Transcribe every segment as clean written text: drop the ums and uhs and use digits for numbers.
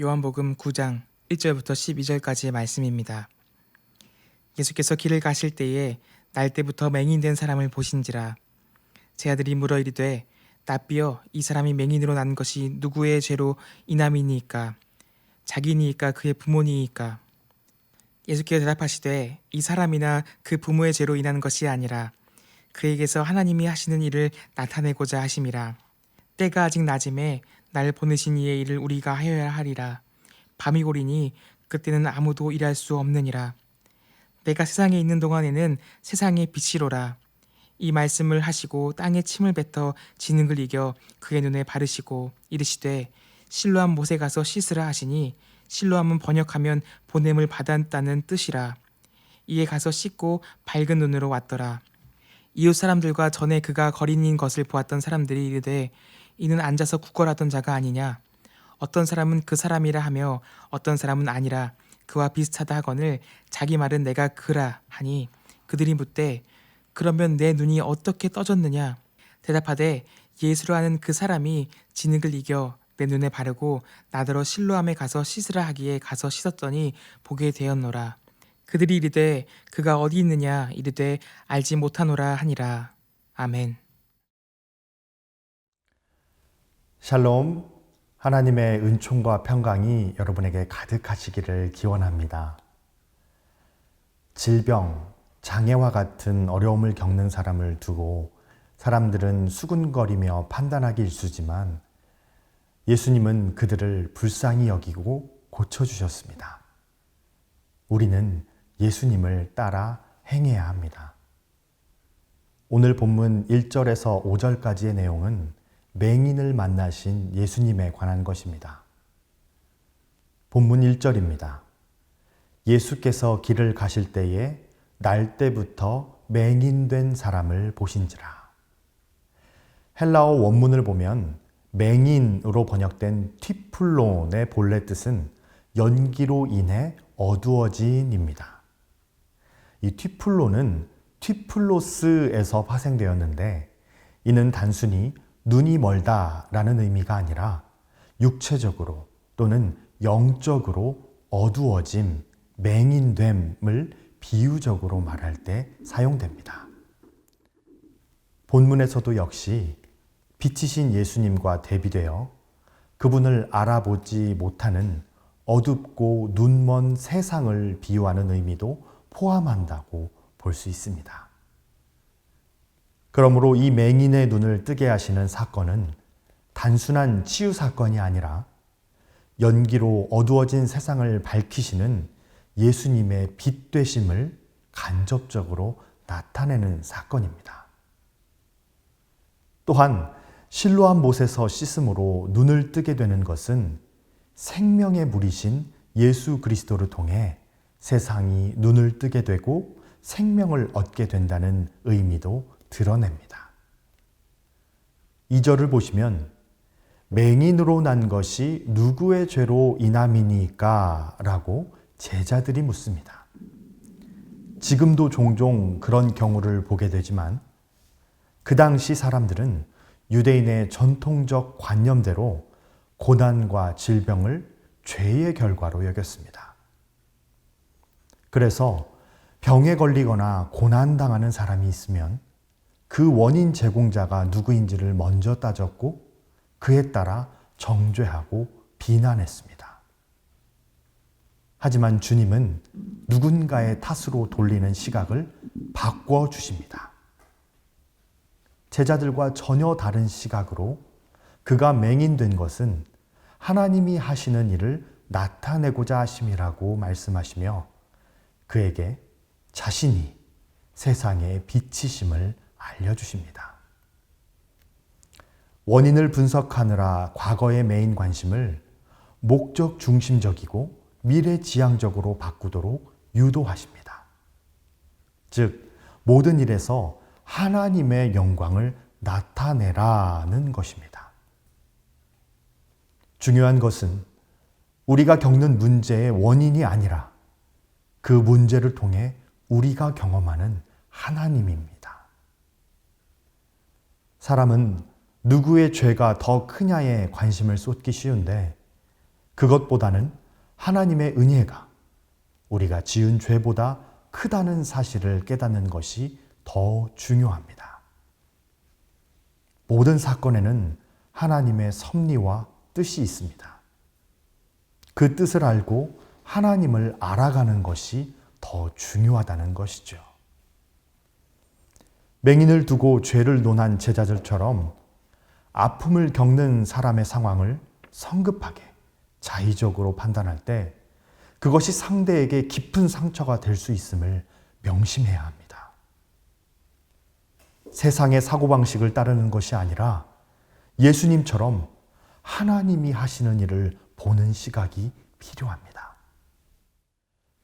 요한복음 9장 1절부터 12절까지의 말씀입니다. 예수께서 길을 가실 때에 날 때부터 맹인된 사람을 보신지라. 제 아들이 물어 이르되 납비여 이 사람이 맹인으로 난 것이 누구의 죄로 인함이니이까? 자기니이까 그의 부모니이까? 예수께서 대답하시되 이 사람이나 그 부모의 죄로 인한 것이 아니라 그에게서 하나님이 하시는 일을 나타내고자 하심이라. 때가 아직 낮음에 날 보내신 이의 일을 우리가 하여야 하리라. 밤이 고리니 그때는 아무도 일할 수 없느니라. 내가 세상에 있는 동안에는 세상의 빛이로라. 이 말씀을 하시고 땅에 침을 뱉어 진흙을 이겨 그의 눈에 바르시고 이르시되 실로암 못에 가서 씻으라 하시니 실로암은 번역하면 보냄을 받았다는 뜻이라. 이에 가서 씻고 밝은 눈으로 왔더라. 이웃 사람들과 전에 그가 거린인 것을 보았던 사람들이 이르되 이는 앉아서 구걸하던 자가 아니냐. 어떤 사람은 그 사람이라 하며 어떤 사람은 아니라 그와 비슷하다 하거늘 자기 말은 내가 그라 하니 그들이 묻되 그러면 내 눈이 어떻게 떠졌느냐. 대답하되 예수로 하는 그 사람이 진흙을 이겨 내 눈에 바르고 나더러 실로암에 가서 씻으라 하기에 가서 씻었더니 보게 되었노라. 그들이 이르되 그가 어디 있느냐 이르되 알지 못하노라 하니라. 아멘. 샬롬, 하나님의 은총과 평강이 여러분에게 가득하시기를 기원합니다. 질병, 장애와 같은 어려움을 겪는 사람을 두고 사람들은 수군거리며 판단하기 일쑤지만 예수님은 그들을 불쌍히 여기고 고쳐주셨습니다. 우리는 예수님을 따라 행해야 합니다. 오늘 본문 1절에서 5절까지의 내용은 맹인을 만나신 예수님에 관한 것입니다. 본문 1절입니다. 예수께서 길을 가실 때에 날 때부터 맹인된 사람을 보신지라. 헬라어 원문을 보면 맹인으로 번역된 튀플론의 본래 뜻은 연기로 인해 어두워진입니다. 이 튀플론은 튀플로스에서 파생되었는데 이는 단순히 눈이 멀다라는 의미가 아니라 육체적으로 또는 영적으로 어두워짐, 맹인됨을 비유적으로 말할 때 사용됩니다. 본문에서도 역시 빛이신 예수님과 대비되어 그분을 알아보지 못하는 어둡고 눈먼 세상을 비유하는 의미도 포함한다고 볼 수 있습니다. 그러므로 이 맹인의 눈을 뜨게 하시는 사건은 단순한 치유 사건이 아니라 연기로 어두워진 세상을 밝히시는 예수님의 빛 되심을 간접적으로 나타내는 사건입니다. 또한 실로암 못에서 씻음으로 눈을 뜨게 되는 것은 생명의 물이신 예수 그리스도를 통해 세상이 눈을 뜨게 되고 생명을 얻게 된다는 의미도 드러냅니다. 2절을 보시면 맹인으로 난 것이 누구의 죄로 인함이니까? 라고 제자들이 묻습니다. 지금도 종종 그런 경우를 보게 되지만 그 당시 사람들은 유대인의 전통적 관념대로 고난과 질병을 죄의 결과로 여겼습니다. 그래서 병에 걸리거나 고난당하는 사람이 있으면 그 원인 제공자가 누구인지를 먼저 따졌고 그에 따라 정죄하고 비난했습니다. 하지만 주님은 누군가의 탓으로 돌리는 시각을 바꿔주십니다. 제자들과 전혀 다른 시각으로 그가 맹인된 것은 하나님이 하시는 일을 나타내고자 하심이라고 말씀하시며 그에게 자신이 세상의 빛이심을 알려주십니다. 원인을 분석하느라 과거의 메인 관심을 목적 중심적이고 미래지향적으로 바꾸도록 유도하십니다. 즉, 모든 일에서 하나님의 영광을 나타내라는 것입니다. 중요한 것은 우리가 겪는 문제의 원인이 아니라 그 문제를 통해 우리가 경험하는 하나님입니다. 사람은 누구의 죄가 더 크냐에 관심을 쏟기 쉬운데 그것보다는 하나님의 은혜가 우리가 지은 죄보다 크다는 사실을 깨닫는 것이 더 중요합니다. 모든 사건에는 하나님의 섭리와 뜻이 있습니다. 그 뜻을 알고 하나님을 알아가는 것이 더 중요하다는 것이죠. 맹인을 두고 죄를 논한 제자들처럼 아픔을 겪는 사람의 상황을 성급하게 자의적으로 판단할 때 그것이 상대에게 깊은 상처가 될 수 있음을 명심해야 합니다. 세상의 사고방식을 따르는 것이 아니라 예수님처럼 하나님이 하시는 일을 보는 시각이 필요합니다.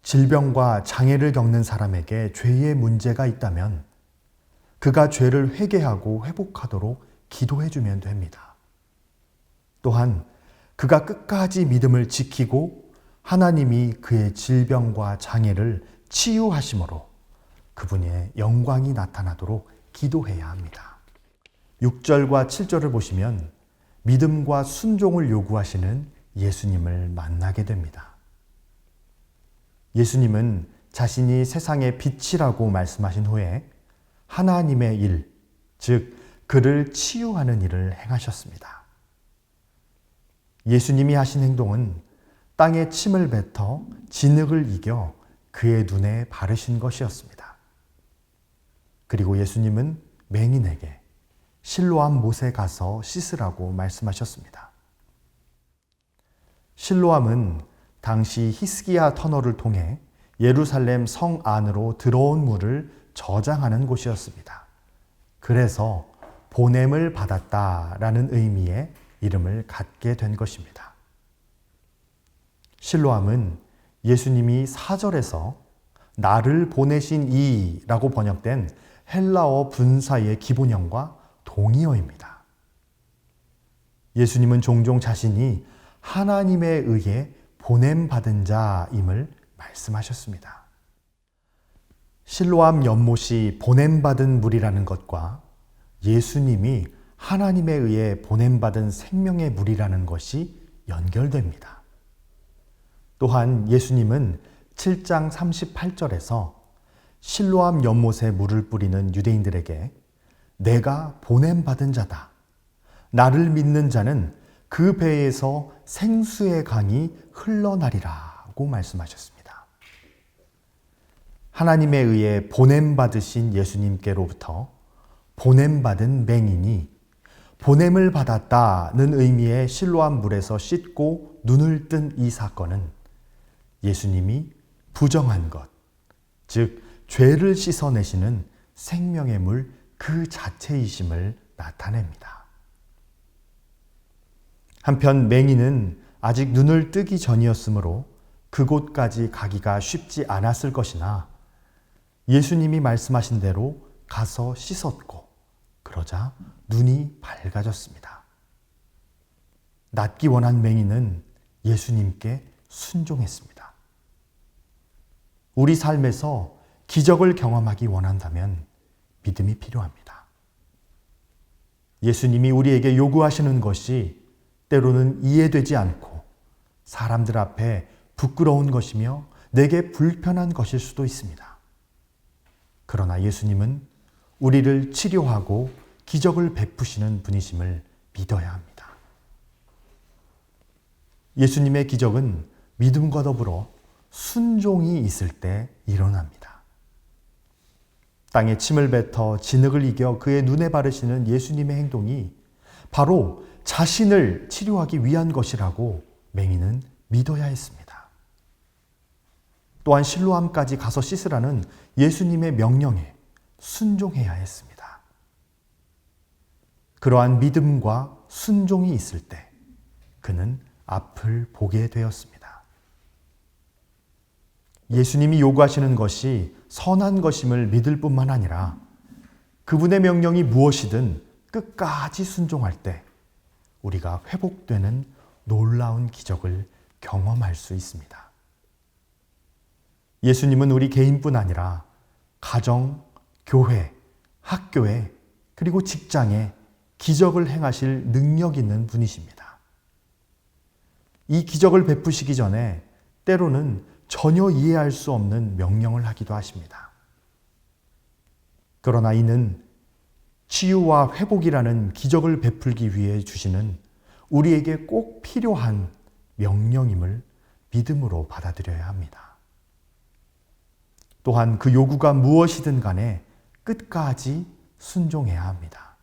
질병과 장애를 겪는 사람에게 죄의 문제가 있다면 그가 죄를 회개하고 회복하도록 기도해주면 됩니다. 또한 그가 끝까지 믿음을 지키고 하나님이 그의 질병과 장애를 치유하심으로 그분의 영광이 나타나도록 기도해야 합니다. 6절과 7절을 보시면 믿음과 순종을 요구하시는 예수님을 만나게 됩니다. 예수님은 자신이 세상의 빛이라고 말씀하신 후에 하나님의 일, 즉 그를 치유하는 일을 행하셨습니다. 예수님이 하신 행동은 땅에 침을 뱉어 진흙을 이겨 그의 눈에 바르신 것이었습니다. 그리고 예수님은 맹인에게 실로암 못에 가서 씻으라고 말씀하셨습니다. 실로암은 당시 히스기야 터널을 통해 예루살렘 성 안으로 들어온 물을 저장하는 곳이었습니다. 그래서 보냄을 받았다라는 의미의 이름을 갖게 된 것입니다. 실로암은 예수님이 4절에서 나를 보내신 이라고 번역된 헬라어 분사의 기본형과 동의어입니다. 예수님은 종종 자신이 하나님에 의해 보냄받은 자임을 말씀하셨습니다. 실로암 연못이 보냄받은 물이라는 것과 예수님이 하나님에 의해 보냄받은 생명의 물이라는 것이 연결됩니다. 또한 예수님은 7장 38절에서 실로암 연못에 물을 뿌리는 유대인들에게 내가 보냄받은 자다. 나를 믿는 자는 그 배에서 생수의 강이 흘러나리라고 말씀하셨습니다. 하나님에 의해 보냄받으신 예수님께로부터 보냄받은 맹인이 보냄을 받았다는 의미의 실로암 물에서 씻고 눈을 뜬 이 사건은 예수님이 부정한 것, 즉 죄를 씻어내시는 생명의 물 그 자체이심을 나타냅니다. 한편 맹인은 아직 눈을 뜨기 전이었으므로 그곳까지 가기가 쉽지 않았을 것이나 예수님이 말씀하신 대로 가서 씻었고 그러자 눈이 밝아졌습니다. 낫기 원한 맹인은 예수님께 순종했습니다. 우리 삶에서 기적을 경험하기 원한다면 믿음이 필요합니다. 예수님이 우리에게 요구하시는 것이 때로는 이해되지 않고 사람들 앞에 부끄러운 것이며 내게 불편한 것일 수도 있습니다. 그러나 예수님은 우리를 치료하고 기적을 베푸시는 분이심을 믿어야 합니다. 예수님의 기적은 믿음과 더불어 순종이 있을 때 일어납니다. 땅에 침을 뱉어 진흙을 이겨 그의 눈에 바르시는 예수님의 행동이 바로 자신을 치료하기 위한 것이라고 맹인은 믿어야 했습니다. 또한 실로암까지 가서 씻으라는 예수님의 명령에 순종해야 했습니다. 그러한 믿음과 순종이 있을 때 그는 앞을 보게 되었습니다. 예수님이 요구하시는 것이 선한 것임을 믿을 뿐만 아니라 그분의 명령이 무엇이든 끝까지 순종할 때 우리가 회복되는 놀라운 기적을 경험할 수 있습니다. 예수님은 우리 개인뿐 아니라 가정, 교회, 학교에 그리고 직장에 기적을 행하실 능력 있는 분이십니다. 이 기적을 베푸시기 전에 때로는 전혀 이해할 수 없는 명령을 하기도 하십니다. 그러나 이는 치유와 회복이라는 기적을 베풀기 위해 주시는 우리에게 꼭 필요한 명령임을 믿음으로 받아들여야 합니다. 또한 그 요구가 무엇이든 간에 끝까지 순종해야 합니다.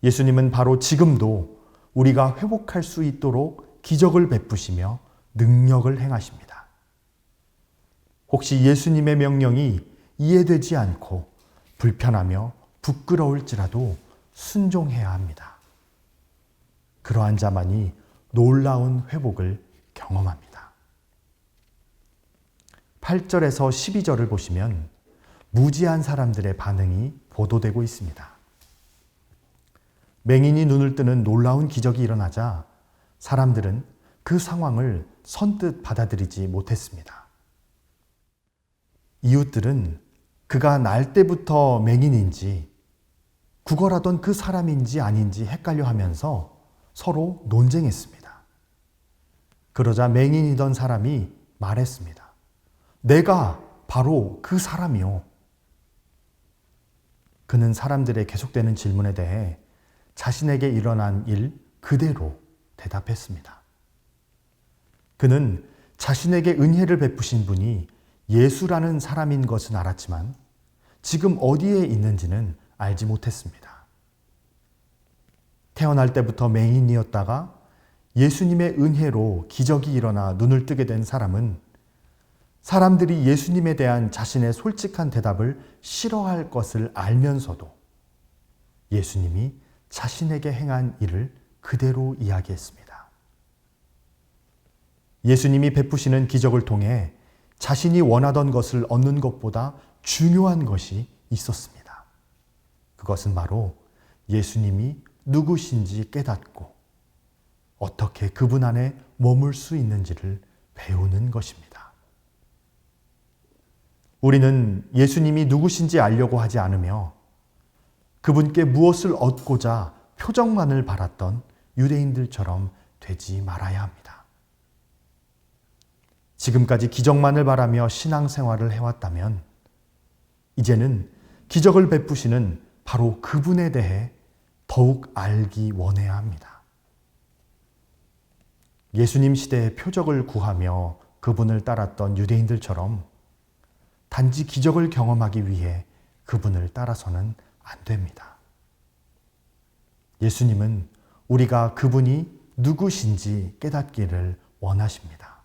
예수님은 바로 지금도 우리가 회복할 수 있도록 기적을 베푸시며 능력을 행하십니다. 혹시 예수님의 명령이 이해되지 않고 불편하며 부끄러울지라도 순종해야 합니다. 그러한 자만이 놀라운 회복을 경험합니다. 8절에서 12절을 보시면 무지한 사람들의 반응이 보도되고 있습니다. 맹인이 눈을 뜨는 놀라운 기적이 일어나자 사람들은 그 상황을 선뜻 받아들이지 못했습니다. 이웃들은 그가 날 때부터 맹인인지 구걸하던 그 사람인지 아닌지 헷갈려 하면서 서로 논쟁했습니다. 그러자 맹인이던 사람이 말했습니다. 내가 바로 그 사람이요. 그는 사람들의 계속되는 질문에 대해 자신에게 일어난 일 그대로 대답했습니다. 그는 자신에게 은혜를 베푸신 분이 예수라는 사람인 것은 알았지만 지금 어디에 있는지는 알지 못했습니다. 태어날 때부터 맹인이었다가 예수님의 은혜로 기적이 일어나 눈을 뜨게 된 사람은 사람들이 예수님에 대한 자신의 솔직한 대답을 싫어할 것을 알면서도 예수님이 자신에게 행한 일을 그대로 이야기했습니다. 예수님이 베푸시는 기적을 통해 자신이 원하던 것을 얻는 것보다 중요한 것이 있었습니다. 그것은 바로 예수님이 누구신지 깨닫고 어떻게 그분 안에 머물 수 있는지를 배우는 것입니다. 우리는 예수님이 누구신지 알려고 하지 않으며 그분께 무엇을 얻고자 표적만을 바랐던 유대인들처럼 되지 말아야 합니다. 지금까지 기적만을 바라며 신앙생활을 해왔다면 이제는 기적을 베푸시는 바로 그분에 대해 더욱 알기 원해야 합니다. 예수님 시대의 표적을 구하며 그분을 따랐던 유대인들처럼 단지 기적을 경험하기 위해 그분을 따라서는 안 됩니다. 예수님은 우리가 그분이 누구신지 깨닫기를 원하십니다.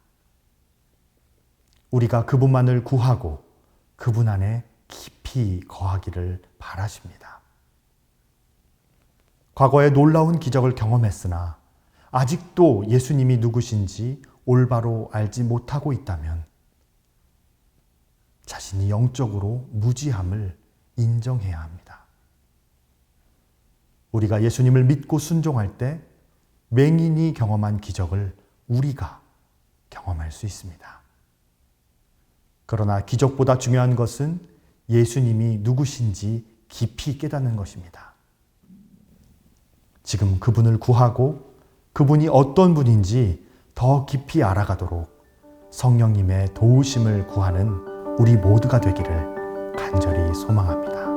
우리가 그분만을 구하고 그분 안에 깊이 거하기를 바라십니다. 과거에 놀라운 기적을 경험했으나 아직도 예수님이 누구신지 올바로 알지 못하고 있다면 자신이 영적으로 무지함을 인정해야 합니다. 우리가 예수님을 믿고 순종할 때 맹인이 경험한 기적을 우리가 경험할 수 있습니다. 그러나 기적보다 중요한 것은 예수님이 누구신지 깊이 깨닫는 것입니다. 지금 그분을 구하고 그분이 어떤 분인지 더 깊이 알아가도록 성령님의 도우심을 구하는 우리 모두가 되기를 간절히 소망합니다.